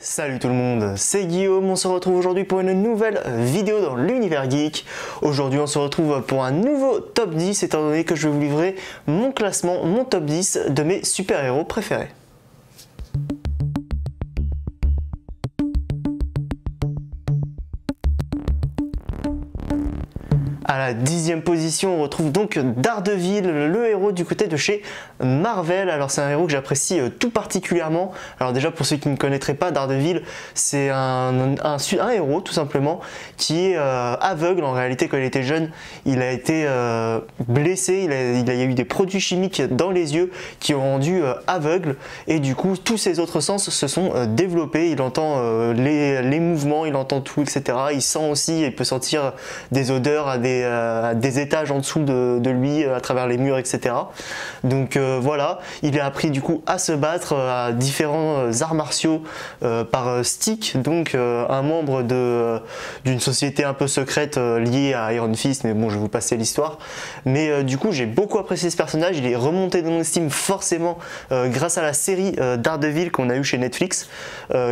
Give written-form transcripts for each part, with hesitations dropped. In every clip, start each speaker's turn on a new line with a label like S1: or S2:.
S1: Salut tout le monde, c'est Guillaume, on se retrouve aujourd'hui pour une nouvelle vidéo dans l'univers geek. Aujourd'hui on se retrouve pour un nouveau top 10 étant donné que je vais vous livrer mon classement, mon top 10 de mes super-héros préférés. À la 10e position, on retrouve donc Daredevil, le héros du côté de chez Marvel. Alors c'est un héros que j'apprécie tout particulièrement. Alors déjà pour ceux qui ne connaîtraient pas, Daredevil, c'est un héros tout simplement qui est aveugle. En réalité quand il était jeune, il a été blessé, il y a eu des produits chimiques dans les yeux qui ont rendu aveugle. Et du coup tous ses autres sens se sont développés. Il entend les mouvements, il entend tout, etc. Il sent aussi, il peut sentir des odeurs à des étages en dessous de lui à travers les murs, etc. Donc voilà, il a appris du coup à se battre à différents arts martiaux par Stick, donc un membre d'une société un peu secrète liée à Iron Fist, mais bon je vais vous passer l'histoire. Mais du coup j'ai beaucoup apprécié ce personnage, il est remonté dans mon estime forcément grâce à la série Daredevil qu'on a eu chez Netflix,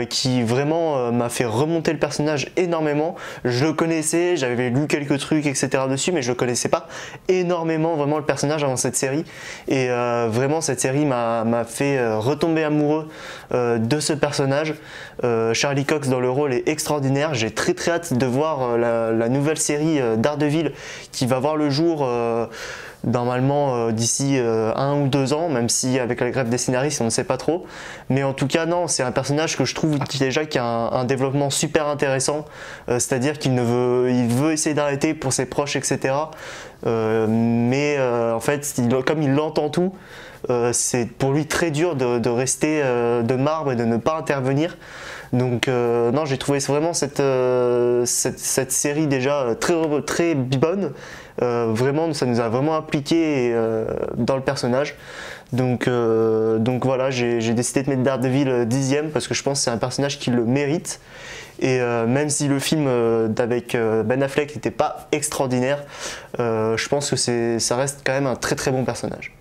S1: qui vraiment m'a fait remonter le personnage énormément. Je le connaissais, j'avais lu quelques trucs, etc. dessus, mais je le connaissais pas énormément vraiment le personnage avant cette série, et vraiment cette série m'a fait retomber amoureux de ce personnage. Charlie Cox dans le rôle est extraordinaire, j'ai très hâte de voir la nouvelle série Daredevil qui va voir le jour normalement d'ici 1 ou 2 ans, même si avec la grève des scénaristes on ne sait pas trop, mais en tout cas non, c'est un personnage que je trouve qui a un développement super intéressant, c'est-à-dire qu'il veut essayer d'arrêter pour ses proches, etc. Mais en fait comme il entend tout, c'est pour lui très dur de rester de marbre et de ne pas intervenir. Donc non, j'ai trouvé vraiment cette série déjà très bonne. Vraiment, ça nous a vraiment impliqué dans le personnage. Donc voilà, j'ai décidé de mettre Daredevil 10e parce que je pense que c'est un personnage qui le mérite. Et même si le film avec Ben Affleck n'était pas extraordinaire, je pense que ça reste quand même un très bon personnage.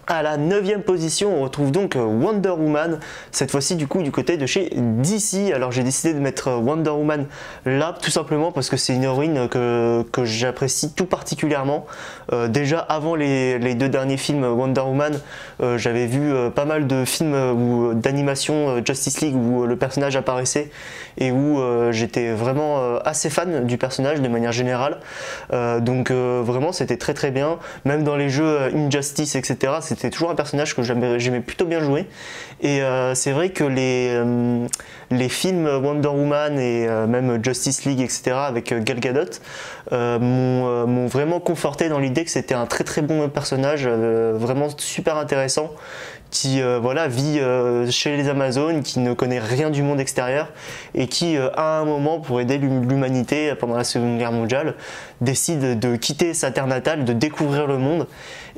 S1: À la 9e position, on retrouve donc Wonder Woman, cette fois-ci du coup du côté de chez DC. Alors j'ai décidé de mettre Wonder Woman là tout simplement parce que c'est une héroïne que j'apprécie tout particulièrement. Déjà avant les 2 derniers films Wonder Woman, j'avais vu pas mal de films d'animation Justice League où le personnage apparaissait et où j'étais vraiment assez fan du personnage de manière générale. Donc vraiment c'était très bien, même dans les jeux Injustice, etc. C'était toujours un personnage que j'aimais plutôt bien jouer. Et c'est vrai que les films Wonder Woman et même Justice League, etc. avec Gal Gadot m'ont vraiment conforté dans l'idée que c'était un très bon personnage, vraiment super intéressant, qui voilà, vit chez les Amazones, qui ne connaît rien du monde extérieur et qui à un moment, pour aider l'humanité pendant la Seconde Guerre mondiale, décide de quitter sa terre natale, de découvrir le monde.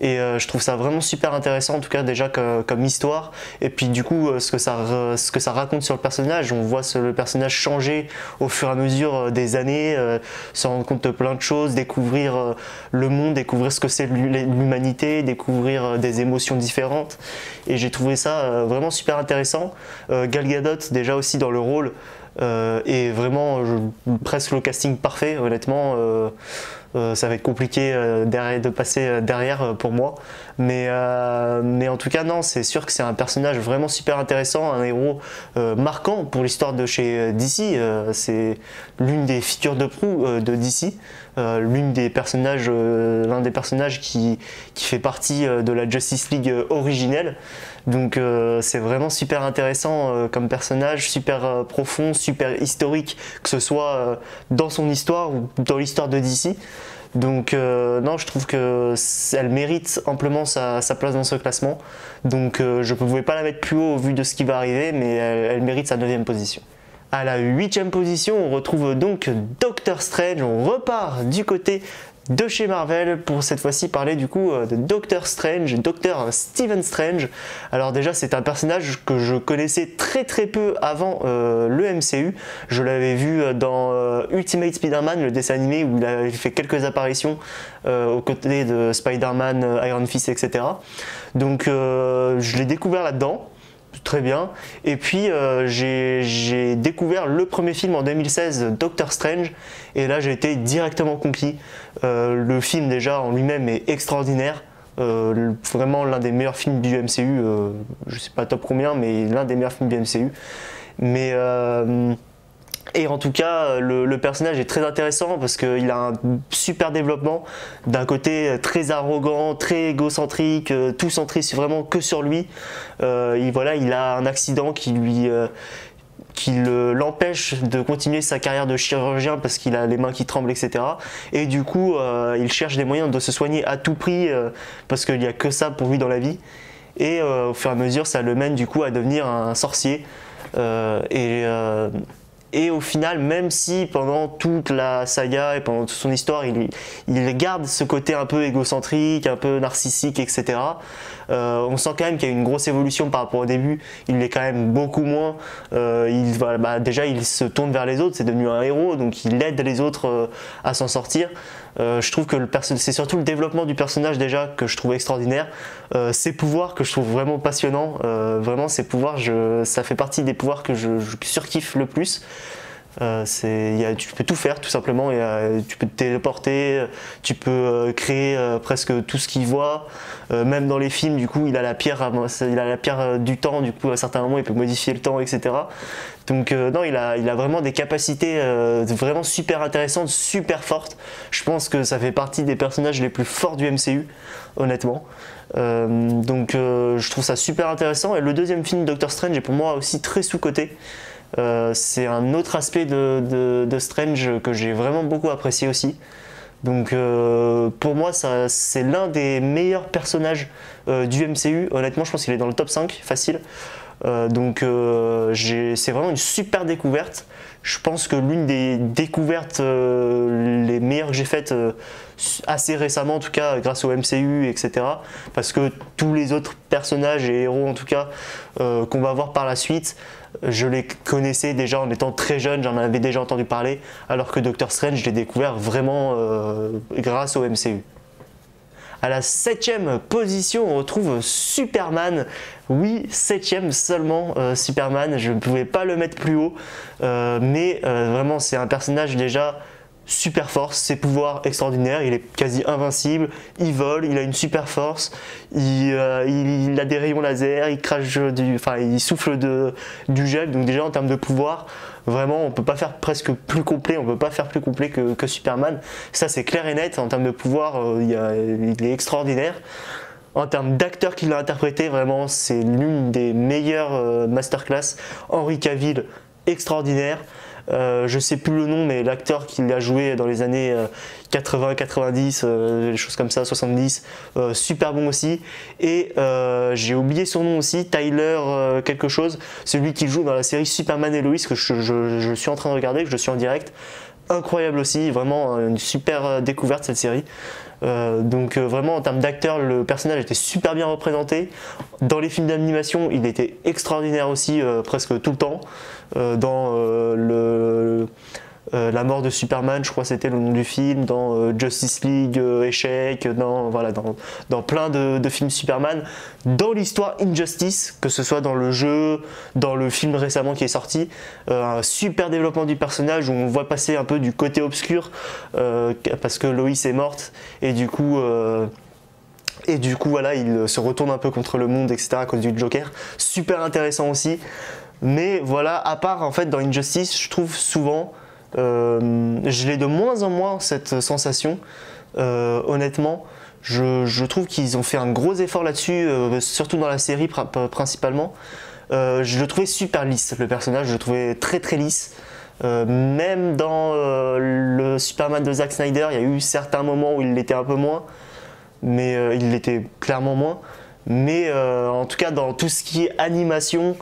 S1: Et je trouve ça vraiment super intéressant, en tout cas déjà comme histoire. Et puis du coup ce que ça raconte sur le personnage, on voit le personnage changer au fur et à mesure des années, se rendre compte de plein de choses, découvrir le monde, découvrir ce que c'est l'humanité, découvrir des émotions différentes. Et j'ai trouvé ça vraiment super intéressant. Gal Gadot déjà aussi dans le rôle, et vraiment presque le casting parfait, honnêtement. Ça va être compliqué de passer derrière pour moi, mais en tout cas non, c'est sûr que c'est un personnage vraiment super intéressant, un héros marquant pour l'histoire de chez DC. C'est l'une des figures de proue de DC, l'un des personnages qui fait partie de la Justice League originelle. Donc c'est vraiment super intéressant comme personnage, super profond, super historique, que ce soit dans son histoire ou dans l'histoire de DC. Donc non, je trouve qu'elle mérite amplement sa place dans ce classement. Donc je ne pouvais pas la mettre plus haut au vu de ce qui va arriver, mais elle mérite sa 9e position. À la 8e position, on retrouve donc Doctor Strange. On repart du côté de chez Marvel pour cette fois-ci parler du coup de Doctor Strange, Docteur Stephen Strange. Alors déjà c'est un personnage que je connaissais très peu avant le MCU. Je l'avais vu dans Ultimate Spider-Man, le dessin animé où il avait fait quelques apparitions aux côtés de Spider-Man, Iron Fist, etc. Donc je l'ai découvert là-dedans. très bien. Et puis j'ai découvert le premier film en 2016, Doctor Strange, et là j'ai été directement conquis. Le film déjà en lui-même est extraordinaire. Vraiment l'un des meilleurs films du MCU, je sais pas top combien, mais l'un des meilleurs films du MCU. Mais et en tout cas, le personnage est très intéressant parce qu'il a un super développement. D'un côté très arrogant, très égocentrique, tout centré vraiment que sur lui. Voilà, il a un accident qui l'empêche de continuer sa carrière de chirurgien parce qu'il a les mains qui tremblent, etc. Et du coup, il cherche des moyens de se soigner à tout prix parce qu'il n'y a que ça pour lui dans la vie. Et au fur et à mesure, ça le mène du coup à devenir un sorcier. Et au final, même si pendant toute la saga et pendant toute son histoire, il garde ce côté un peu égocentrique, un peu narcissique, etc. On sent quand même qu'il y a une grosse évolution par rapport au début. Il l'est quand même beaucoup moins. Déjà, il se tourne vers les autres, c'est devenu un héros, donc il aide les autres à s'en sortir. Je trouve que c'est surtout le développement du personnage déjà que je trouve extraordinaire. Ses pouvoirs que je trouve vraiment passionnants. Vraiment, ses pouvoirs, ça fait partie des pouvoirs que je surkiffe le plus. Tu peux tout faire tout simplement, tu peux te téléporter, tu peux créer presque tout ce qu'il voit, même dans les films du coup il a la pierre du temps, du coup à certains moments il peut modifier le temps, etc. Donc non, il a vraiment des capacités vraiment super intéressantes, super fortes. Je pense que ça fait partie des personnages les plus forts du MCU, honnêtement. Je trouve ça super intéressant. Et le deuxième film, Doctor Strange, est pour moi aussi très sous-coté. C'est un autre aspect de Strange que j'ai vraiment beaucoup apprécié aussi. Donc pour moi c'est l'un des meilleurs personnages du MCU. Honnêtement je pense qu'il est dans le top 5 facile. C'est vraiment une super découverte. Je pense que l'une des découvertes les meilleures que j'ai faites assez récemment, en tout cas grâce au MCU, etc. Parce que tous les autres personnages et héros en tout cas qu'on va voir par la suite, je les connaissais déjà en étant très jeune, j'en avais déjà entendu parler, alors que Doctor Strange, je l'ai découvert vraiment grâce au MCU. À la 7e position, on retrouve Superman. Oui, 7e seulement, Superman. Je ne pouvais pas le mettre plus haut. Mais vraiment, c'est un personnage déjà super force, ses pouvoirs extraordinaires. Il est quasi invincible. Il vole, il a une super force. Il a des rayons laser, il souffle du gel. Donc déjà, en termes de pouvoir, vraiment, on peut pas faire presque plus complet, on peut pas faire plus complet que Superman. Ça, c'est clair et net. En termes de pouvoir, il est extraordinaire. En termes d'acteur qui l'a interprété, vraiment, c'est l'une des meilleures masterclass. Henry Cavill, extraordinaire. Je sais plus le nom, mais l'acteur qui l'a joué dans les années 80, 90, des choses comme ça, 70, super bon aussi. Et j'ai oublié son nom aussi, Tyler quelque chose, celui qui joue dans la série Superman et Lois que je suis en train de regarder, que je suis en direct. Incroyable aussi, vraiment une super découverte cette série. Vraiment en termes d'acteur, le personnage était super bien représenté. Dans les films d'animation, il était extraordinaire aussi, presque tout le temps. La mort de Superman, je crois que c'était le nom du film, dans Justice League, Échec, dans plein de films Superman, dans l'histoire Injustice, que ce soit dans le jeu, dans le film récemment qui est sorti, un super développement du personnage où on voit passer un peu du côté obscur parce que Lois est morte et du coup voilà, il se retourne un peu contre le monde, etc. à cause du Joker. Super intéressant aussi. Mais voilà, à part en fait dans Injustice, je trouve souvent je l'ai de moins en moins cette sensation. Honnêtement, je trouve qu'ils ont fait un gros effort là-dessus, surtout dans la série principalement. Je le trouvais super lisse, le personnage, je le trouvais très très lisse. Même dans le Superman de Zack Snyder, il y a eu certains moments où il l'était un peu moins, mais il l'était clairement moins. Mais en tout cas, dans tout ce qui est animation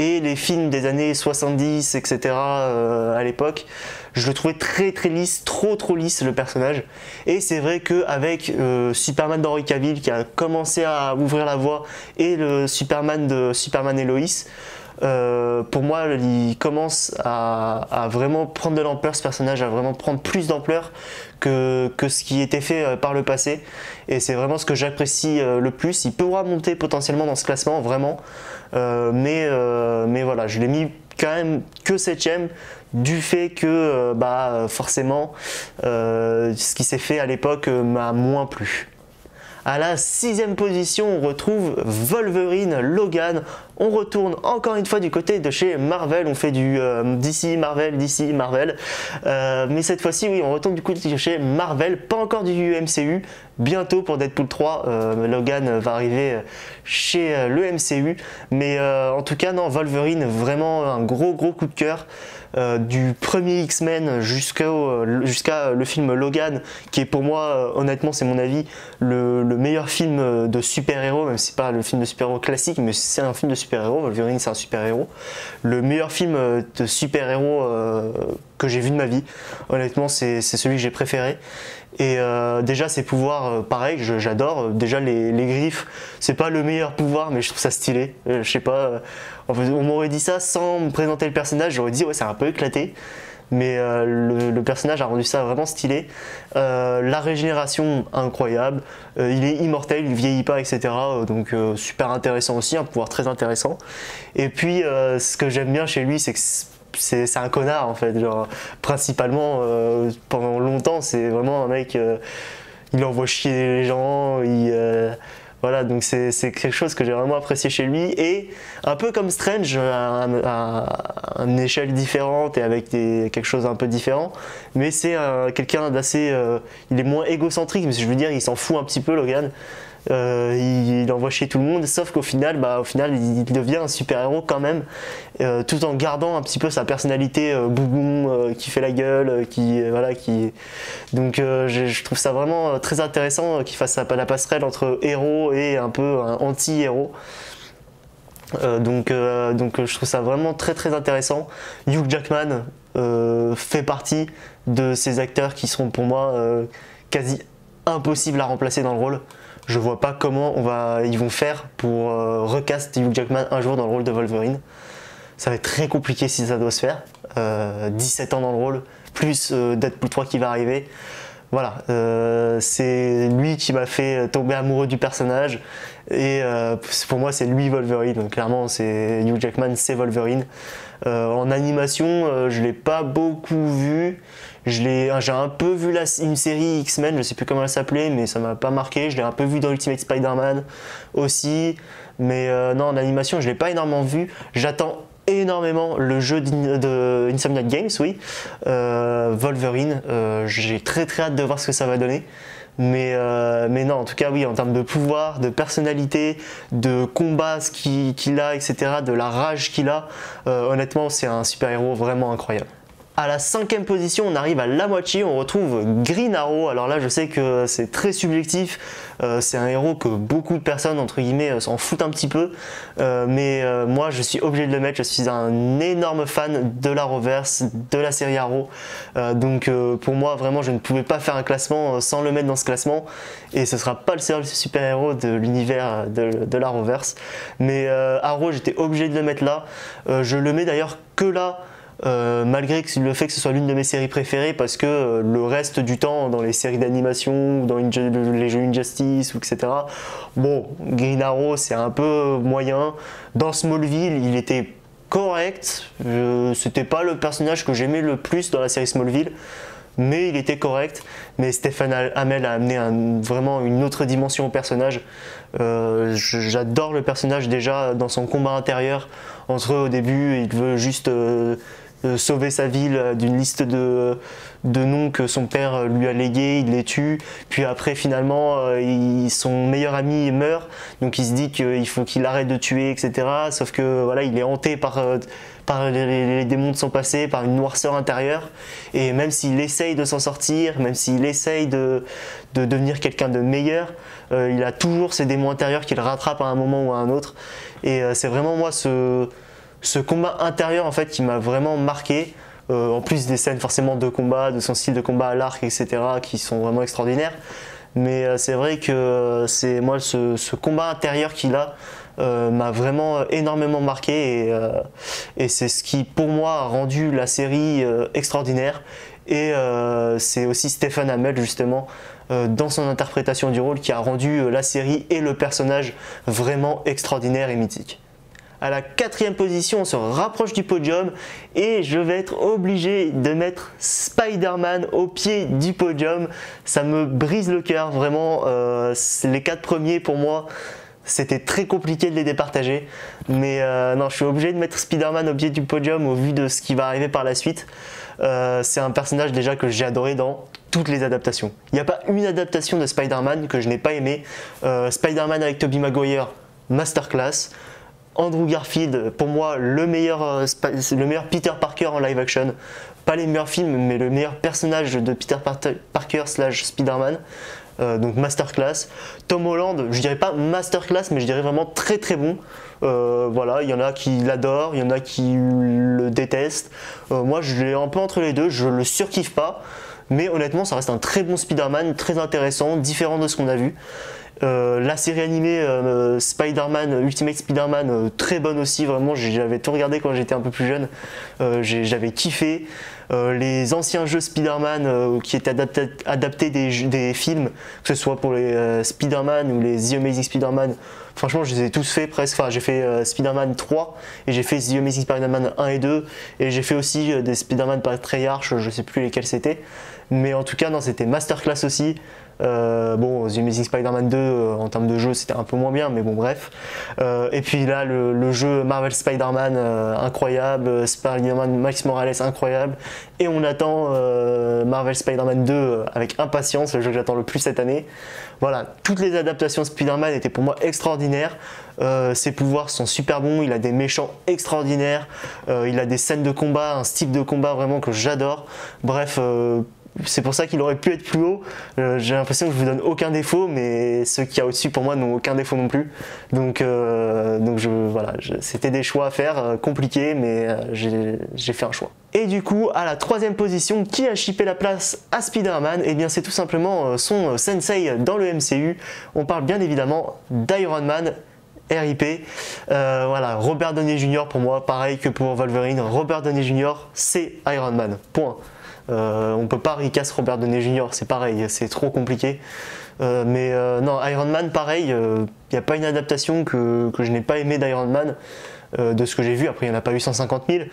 S1: et les films des années 70, etc. À l'époque, je le trouvais très très lisse, trop lisse le personnage. Et c'est vrai qu'avec Superman d'Henry Cavill qui a commencé à ouvrir la voie et le Superman de Superman et Lois, pour moi, il commence à vraiment prendre de l'ampleur, ce personnage, à vraiment prendre plus d'ampleur que ce qui était fait par le passé. Et c'est vraiment ce que j'apprécie le plus. Il pourra monter potentiellement dans ce classement, vraiment. Mais voilà, je l'ai mis quand même que 7ème du fait que forcément ce qui s'est fait à l'époque m'a moins plu. À la 6ème position, on retrouve Wolverine Logan. On retourne encore une fois du côté de chez Marvel. On fait du DC, Marvel, DC, Marvel. Mais cette fois-ci, oui, on retourne du côté de chez Marvel. Pas encore du MCU. Bientôt pour Deadpool 3, Logan va arriver chez le MCU. Mais en tout cas, non, Wolverine, vraiment un gros coup de cœur. Du premier X-Men jusqu'à le film Logan, qui est pour moi, honnêtement, c'est mon avis, le meilleur film de super-héros, même si c'est pas le film de super-héros classique, mais c'est un film de super-héros. Wolverine, c'est un super-héros. Le meilleur film de super-héros que j'ai vu de ma vie. Honnêtement, c'est celui que j'ai préféré. Et déjà ses pouvoirs, pareil, j'adore. Déjà les griffes, c'est pas le meilleur pouvoir, mais je trouve ça stylé. Je sais pas, on m'aurait dit ça sans me présenter le personnage, j'aurais dit ouais, c'est un peu éclaté. Mais le personnage a rendu ça vraiment stylé. La régénération, incroyable. Il est immortel, il vieillit pas, etc. Donc super intéressant aussi, un pouvoir très intéressant. Et puis ce que j'aime bien chez lui, c'est que c'est un connard en fait, genre principalement pendant longtemps c'est vraiment un mec, il envoie chier les gens, voilà, donc c'est quelque chose que j'ai vraiment apprécié chez lui, et un peu comme Strange à une échelle différente et avec quelque chose un peu différent, mais c'est quelqu'un d'assez, il est moins égocentrique, mais je veux dire il s'en fout un petit peu Logan. Il envoie chier tout le monde, sauf qu'au final, il devient un super-héros quand même, tout en gardant un petit peu sa personnalité bougon, qui fait la gueule, donc je trouve ça vraiment très intéressant qu'il fasse la passerelle entre héros et un peu un anti-héros. Donc je trouve ça vraiment très intéressant. Hugh Jackman fait partie de ces acteurs qui seront pour moi quasi impossibles à remplacer dans le rôle. Je vois pas comment ils vont faire pour recast Hugh Jackman un jour dans le rôle de Wolverine. Ça va être très compliqué si ça doit se faire. 17 ans dans le rôle, plus Deadpool 3 qui va arriver. Voilà, c'est lui qui m'a fait tomber amoureux du personnage. Et pour moi, c'est lui Wolverine. Donc, clairement, c'est Hugh Jackman, c'est Wolverine. En animation, je l'ai pas beaucoup vu. J'ai un peu vu une série X-Men, je sais plus comment elle s'appelait, mais ça m'a pas marqué. Je l'ai un peu vu dans Ultimate Spider-Man aussi, mais non, en animation, je l'ai pas énormément vu. J'attends énormément le jeu de Insomniac Games, oui, Wolverine. J'ai très hâte de voir ce que ça va donner. Mais non, en tout cas, oui, en termes de pouvoir, de personnalité, de combat, ce qu'il a, etc., de la rage qu'il a, honnêtement, c'est un super-héros vraiment incroyable. À la 5ème position, on arrive à la moitié, on retrouve Green Arrow. Alors là, je sais que c'est très subjectif, c'est un héros que beaucoup de personnes, entre guillemets, s'en foutent un petit peu, mais moi, je suis obligé de le mettre. Je suis un énorme fan de l'Arrowverse, de la série Arrow, donc pour moi, vraiment, je ne pouvais pas faire un classement sans le mettre dans ce classement, et ce sera pas le seul super-héros de l'univers de l'Arrowverse, mais Arrow, j'étais obligé de le mettre là. Je le mets d'ailleurs que là, malgré le fait que ce soit l'une de mes séries préférées, parce que le reste du temps dans les séries d'animation, dans les jeux Injustice, etc., bon, Green Arrow c'est un peu moyen. Dans Smallville il était correct, c'était pas le personnage que j'aimais le plus dans la série Smallville, mais il était correct. Mais Stephen Amell a amené vraiment une autre dimension au personnage. J'adore le personnage déjà dans son combat intérieur. Entre eux, au début, il veut juste sauver sa ville d'une liste de noms que son père lui a légués, il les tue, puis après finalement son meilleur ami meurt, donc il se dit qu'il faut qu'il arrête de tuer, etc. Sauf que voilà, il est hanté par les démons de son passé, par une noirceur intérieure, et même s'il essaye de s'en sortir, même s'il essaye de devenir quelqu'un de meilleur, il a toujours ces démons intérieurs qu'il rattrape à un moment ou à un autre, et c'est vraiment moi ce combat intérieur en fait qui m'a vraiment marqué, en plus des scènes forcément de combat, de son style de combat à l'arc, etc., qui sont vraiment extraordinaires. mais c'est vrai que c'est moi ce combat intérieur qu'il a m'a vraiment énormément marqué et c'est ce qui pour moi a rendu la série extraordinaire. Et c'est aussi Stephen Amell justement dans son interprétation du rôle qui a rendu la série et le personnage vraiment extraordinaire et mythique. À la 4e position, on se rapproche du podium et je vais être obligé de mettre Spider-Man au pied du podium. Ça me brise le cœur, vraiment. Les 4 premiers pour moi, c'était très compliqué de les départager. Mais non, je suis obligé de mettre Spider-Man au pied du podium au vu de ce qui va arriver par la suite. C'est un personnage déjà que j'ai adoré dans toutes les adaptations. Il n'y a pas une adaptation de Spider-Man que je n'ai pas aimé. Spider-Man avec Tobey Maguire, masterclass. Andrew Garfield, pour moi, le meilleur Peter Parker en live action. Pas les meilleurs films, mais le meilleur personnage de Peter Parker / Spider-Man. Donc masterclass. Tom Holland, je dirais pas masterclass, mais je dirais vraiment très très bon. Voilà, il y en a qui l'adorent, il y en a qui le détestent. Moi, je l'ai un peu entre les deux, je le surkiffe pas. Mais honnêtement, ça reste un très bon Spider-Man, très intéressant, différent de ce qu'on a vu. La série animée Spider-Man, Ultimate Spider-Man, très bonne aussi, vraiment j'avais tout regardé quand j'étais un peu plus jeune, j'avais kiffé. Les anciens jeux Spider-Man qui étaient adaptés des films, que ce soit pour les Spider-Man ou les The Amazing Spider-Man, franchement je les ai tous faits presque. Enfin, j'ai fait Spider-Man 3 et j'ai fait The Amazing Spider-Man 1 et 2 et j'ai fait aussi des Spider-Man par Treyarch, je sais plus lesquels c'était, mais en tout cas non, c'était masterclass aussi. Bon, The Amazing Spider-Man 2 en termes de jeu c'était un peu moins bien, mais bon bref. Et puis là le jeu Marvel Spider-Man incroyable, Spider-Man Miles Morales incroyable, et on attend Marvel Spider-Man 2 avec impatience, le jeu que j'attends le plus cette année. Voilà, toutes les adaptations de Spider-Man étaient pour moi extraordinaires. Ses pouvoirs sont super bons, il a des méchants extraordinaires, il a des scènes de combat, un style de combat vraiment que j'adore. Bref, c'est pour ça qu'il aurait pu être plus haut. J'ai l'impression que je vous donne aucun défaut, mais ceux qu'il y a au-dessus pour moi n'ont aucun défaut non plus. Donc voilà, c'était des choix à faire compliqués, mais j'ai fait un choix. Et du coup, à la 3e position, qui a chippé la place à Spider-Man? Eh bien, c'est tout simplement son sensei dans le MCU. On parle bien évidemment d'Iron Man. RIP, voilà, Robert Downey Jr. pour moi, pareil que pour Wolverine, Robert Downey Jr. c'est Iron Man, point. On peut pas recast Robert Downey Jr., c'est pareil, c'est trop compliqué. Mais non, Iron Man, pareil, il n'y a pas une adaptation que je n'ai pas aimé d'Iron Man, de ce que j'ai vu. Après, il n'y en a pas eu 150 000,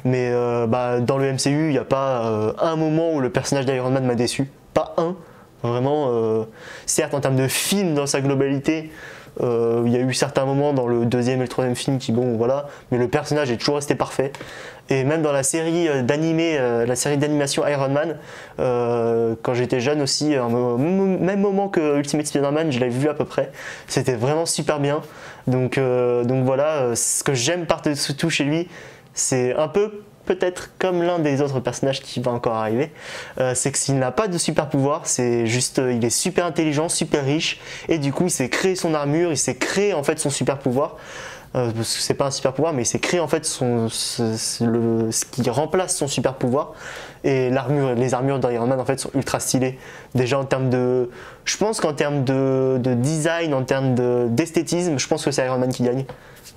S1: mais dans le MCU, il n'y a pas un moment où le personnage d'Iron Man m'a déçu, pas un. Vraiment, certes, en termes de film dans sa globalité, il y a eu certains moments dans le 2e et le 3e film qui, bon, voilà, mais le personnage est toujours resté parfait. Et même dans la série d'animation Iron Man, quand j'étais jeune aussi, même moment que Ultimate Spider-Man, je l'avais vu à peu près, c'était vraiment super bien. Donc voilà, ce que j'aime par-dessus chez lui, c'est un peu peut-être comme l'un des autres personnages qui va encore arriver, c'est que s'il n'a pas de super pouvoir, c'est juste, il est super intelligent, super riche, et du coup il s'est créé son armure, il s'est créé en fait son super pouvoir. Parce que c'est pas un super pouvoir, mais il s'est créé en fait ce qui remplace son super pouvoir. Et les armures d'Iron Man en fait sont ultra stylées. Déjà en termes de, je pense qu'en termes de design, en termes d'esthétisme, je pense que c'est Iron Man qui gagne.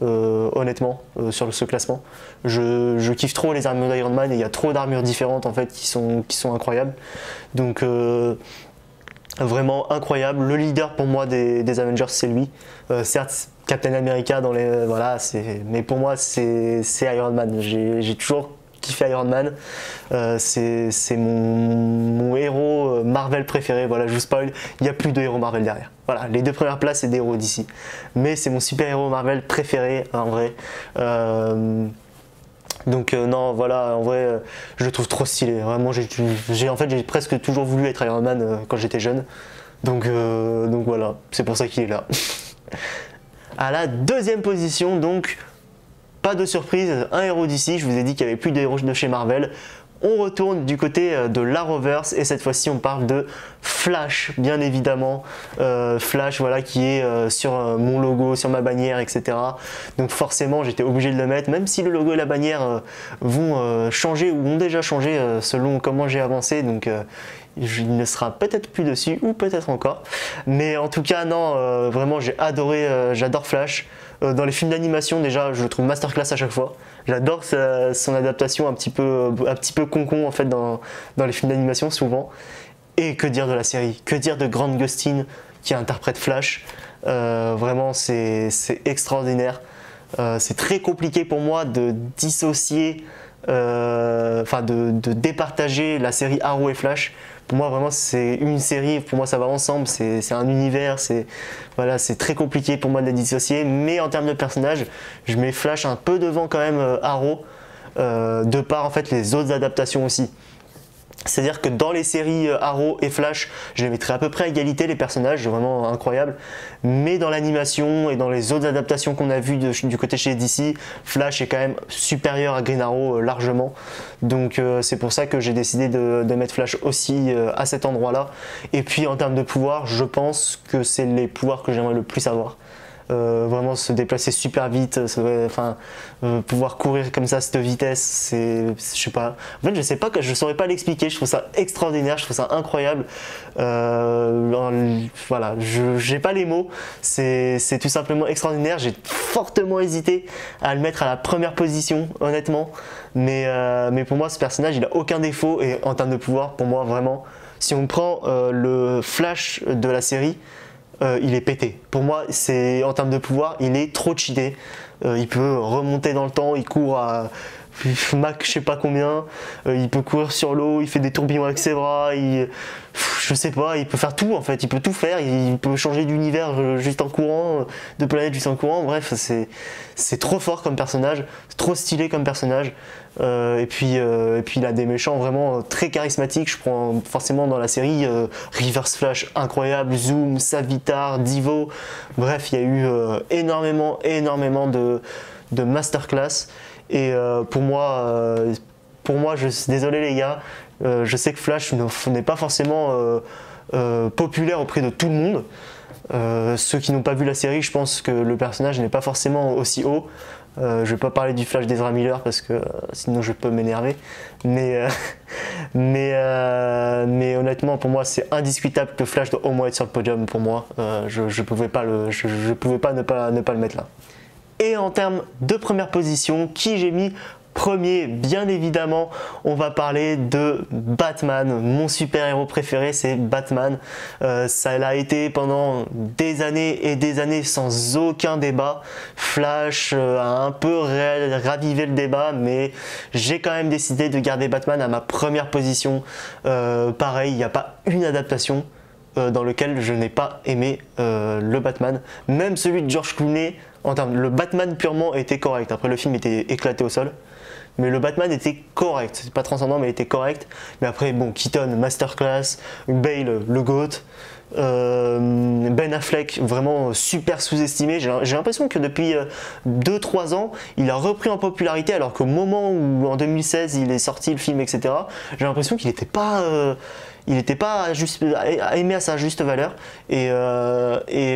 S1: Honnêtement, sur ce classement, je kiffe trop les armures d'Iron Man et il y a trop d'armures différentes en fait qui sont incroyables. Donc vraiment incroyable. Le leader pour moi des Avengers, c'est lui. Certes, Captain America dans les voilà, mais pour moi c'est Iron Man. J'ai toujours kiffé Iron Man. C'est mon héros Marvel préféré. Voilà, je vous spoil, il n'y a plus de héros Marvel derrière. Voilà, les 2 premières places c'est des héros d'ici. Mais c'est mon super héros Marvel préféré en vrai. Donc non, voilà, en vrai, je le trouve trop stylé. Vraiment, j'ai presque toujours voulu être Iron Man quand j'étais jeune. Donc voilà, c'est pour ça qu'il est là. À la 2e position, donc, pas de surprise, un héros d'ici. Je vous ai dit qu'il n'y avait plus de héros de chez Marvel. On retourne du côté de l'Arrowverse et cette fois-ci on parle de Flash, bien évidemment. Flash, voilà, qui est sur mon logo, sur ma bannière, etc. Donc forcément j'étais obligé de le mettre, même si le logo et la bannière vont changer ou ont déjà changé selon comment j'ai avancé. Donc il ne sera peut-être plus dessus ou peut-être encore. Mais en tout cas, non, vraiment j'ai adoré, j'adore Flash. Dans les films d'animation, déjà, je le trouve masterclass à chaque fois. J'adore son adaptation un petit peu con en fait dans les films d'animation souvent. Et que dire de la série? Que dire de Grant Gustin qui interprète Flash? Vraiment, c'est extraordinaire. C'est très compliqué pour moi de dissocier, enfin de départager la série Arrow et Flash. Pour moi, vraiment, c'est une série. Pour moi, ça va ensemble. C'est un univers. Voilà, c'est très compliqué pour moi de les dissocier. Mais en termes de personnages, je mets Flash un peu devant quand même Arrow, de par en fait les autres adaptations aussi. C'est-à-dire que dans les séries Arrow et Flash, je les mettrais à peu près à égalité, les personnages, vraiment incroyables. Mais dans l'animation et dans les autres adaptations qu'on a vues du côté chez DC, Flash est quand même supérieur à Green Arrow largement. Donc c'est pour ça que j'ai décidé de mettre Flash aussi à cet endroit-là. Et puis en termes de pouvoir, je pense que c'est les pouvoirs que j'aimerais le plus avoir. Vraiment se déplacer super vite, pouvoir courir comme ça à cette vitesse, je sais pas. En fait, je saurais pas l'expliquer. Je trouve ça extraordinaire, je trouve ça incroyable. Voilà, j'ai pas les mots. C'est tout simplement extraordinaire. J'ai fortement hésité à le mettre à la première position, honnêtement. Mais pour moi, ce personnage, il a aucun défaut et en termes de pouvoir, pour moi, vraiment, si on prend le Flash de la série. Il est pété. Pour moi, en termes de pouvoir, il est trop cheaté. Il peut remonter dans le temps, il court à Mach je sais pas combien, il peut courir sur l'eau, il fait des tourbillons avec ses bras, je sais pas, il peut faire tout en fait, il peut tout faire, il peut changer d'univers juste en courant, de planète juste en courant, bref, c'est trop fort comme personnage, trop stylé comme personnage. Et puis il a des méchants vraiment très charismatiques. Je prends forcément dans la série Reverse Flash incroyable, Zoom, Savitar, Divo, bref il y a eu énormément de masterclass. Et pour moi, je suis désolé les gars, je sais que Flash n'est pas forcément populaire auprès de tout le monde. Ceux qui n'ont pas vu la série, je pense que le personnage n'est pas forcément aussi haut. Je vais pas parler du Flash d'Ezra Miller parce que sinon je peux m'énerver. Mais honnêtement, pour moi, c'est indiscutable que Flash doit au moins être sur le podium. Pour moi, je pouvais pas ne pas le mettre là. Et en termes de première position, qui j'ai mis premier, bien évidemment, on va parler de Batman. Mon super-héros préféré, c'est Batman. Ça l'a été pendant des années et des années sans aucun débat. Flash a un peu ravivé le débat, mais j'ai quand même décidé de garder Batman à ma première position. Pareil, il n'y a pas une adaptation dans lequel je n'ai pas aimé le Batman. Même celui de George Clooney, le Batman purement était correct. Après, le film était éclaté au sol. Mais le Batman était correct. C'est pas transcendant, mais il était correct. Mais après, bon, Keaton, masterclass. Bale, le GOAT. Ben Affleck, vraiment super sous-estimé. J'ai l'impression que depuis 2-3 ans, il a repris en popularité, alors qu'au moment où, en 2016, il est sorti le film, etc., j'ai l'impression qu'il n'était pas... aimé à sa juste valeur et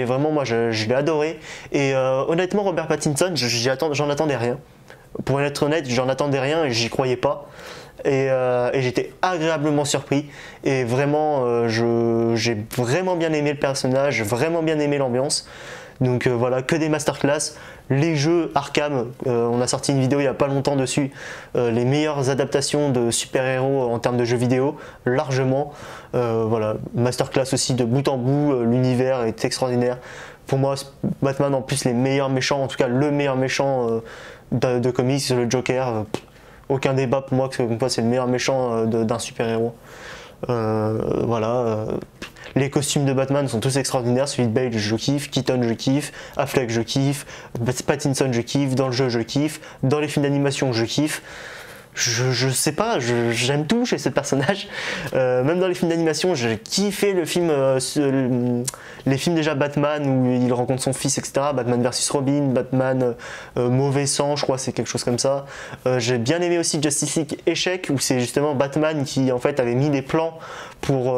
S1: vraiment moi je l'ai adoré et honnêtement Robert Pattinson j'en attendais rien, pour être honnête j'en attendais rien et j'y croyais pas et j'étais agréablement surpris et vraiment j'ai vraiment bien aimé le personnage, vraiment bien aimé l'ambiance. Donc voilà, que des masterclass. Les jeux Arkham, on a sorti une vidéo il n'y a pas longtemps dessus, les meilleures adaptations de super-héros en termes de jeux vidéo, largement. Voilà, masterclass aussi de bout en bout, l'univers est extraordinaire. Pour moi, Batman en plus les meilleurs méchants, en tout cas le meilleur méchant de comics, le Joker, aucun débat pour moi que c'est le meilleur méchant d'un super-héros. Voilà. Les costumes de Batman sont tous extraordinaires, celui de Bale je kiffe, Keaton je kiffe, Affleck je kiffe, Pattinson je kiffe, dans le jeu je kiffe, dans les films d'animation je kiffe. je sais pas, j'aime tout chez ce personnage. Même dans les films d'animation, j'ai kiffé le film, les films déjà Batman où il rencontre son fils, etc. Batman vs Robin, Batman Mauvais Sang, je crois, c'est quelque chose comme ça. J'ai bien aimé aussi Justice League Échec où c'est justement Batman qui en fait avait mis des plans pour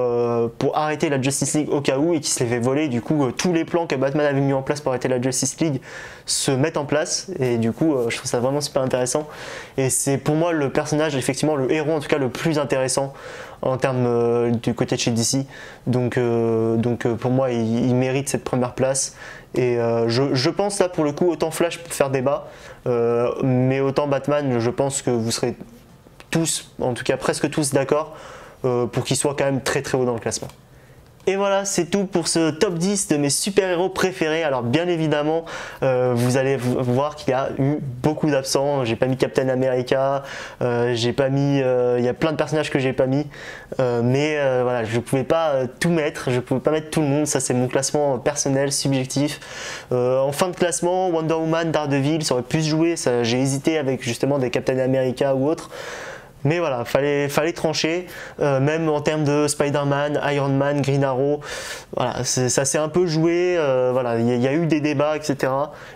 S1: arrêter la Justice League au cas où et qui se les fait voler. Du coup, tous les plans que Batman avait mis en place pour arrêter la Justice League se mettent en place et du coup, je trouve ça vraiment super intéressant. Et c'est pour moi le personnage, effectivement, le héros en tout cas le plus intéressant en termes du côté de chez DC. Donc pour moi, il mérite cette première place. Et je pense là pour le coup, autant Flash peut faire débat, mais autant Batman, je pense que vous serez tous, en tout cas presque tous d'accord pour qu'il soit quand même très très haut dans le classement. Et voilà, c'est tout pour ce top 10 de mes super-héros préférés. Alors bien évidemment, vous allez voir qu'il y a eu beaucoup d'absents. J'ai pas mis Captain America, j'ai pas mis, il y a plein de personnages que j'ai pas mis, mais voilà, je pouvais pas tout mettre, je pouvais pas mettre tout le monde. Ça c'est mon classement personnel, subjectif. En fin de classement, Wonder Woman, Daredevil, ça aurait pu se jouer. J'ai hésité avec justement des Captain America ou autres. Mais voilà, fallait trancher, même en termes de Spider-Man, Iron Man, Green Arrow, voilà, ça s'est un peu joué, voilà, il y a eu des débats, etc.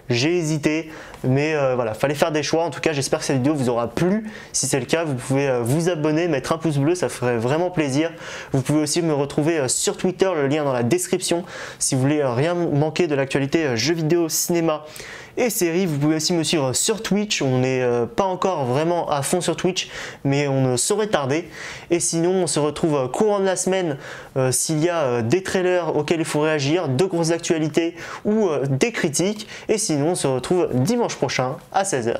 S1: J'ai hésité, mais voilà, fallait faire des choix. En tout cas, j'espère que cette vidéo vous aura plu. Si c'est le cas, vous pouvez vous abonner, mettre un pouce bleu, ça ferait vraiment plaisir. Vous pouvez aussi me retrouver sur Twitter, le lien dans la description, si vous voulez rien manquer de l'actualité jeux vidéo, cinéma et séries. Vous pouvez aussi me suivre sur Twitch, on n'est pas encore vraiment à fond sur Twitch, mais on ne saurait tarder. Et sinon, on se retrouve courant de la semaine s'il y a des trailers auxquels il faut réagir, de grosses actualités ou des critiques. Et sinon, on se retrouve dimanche prochain à 16 h.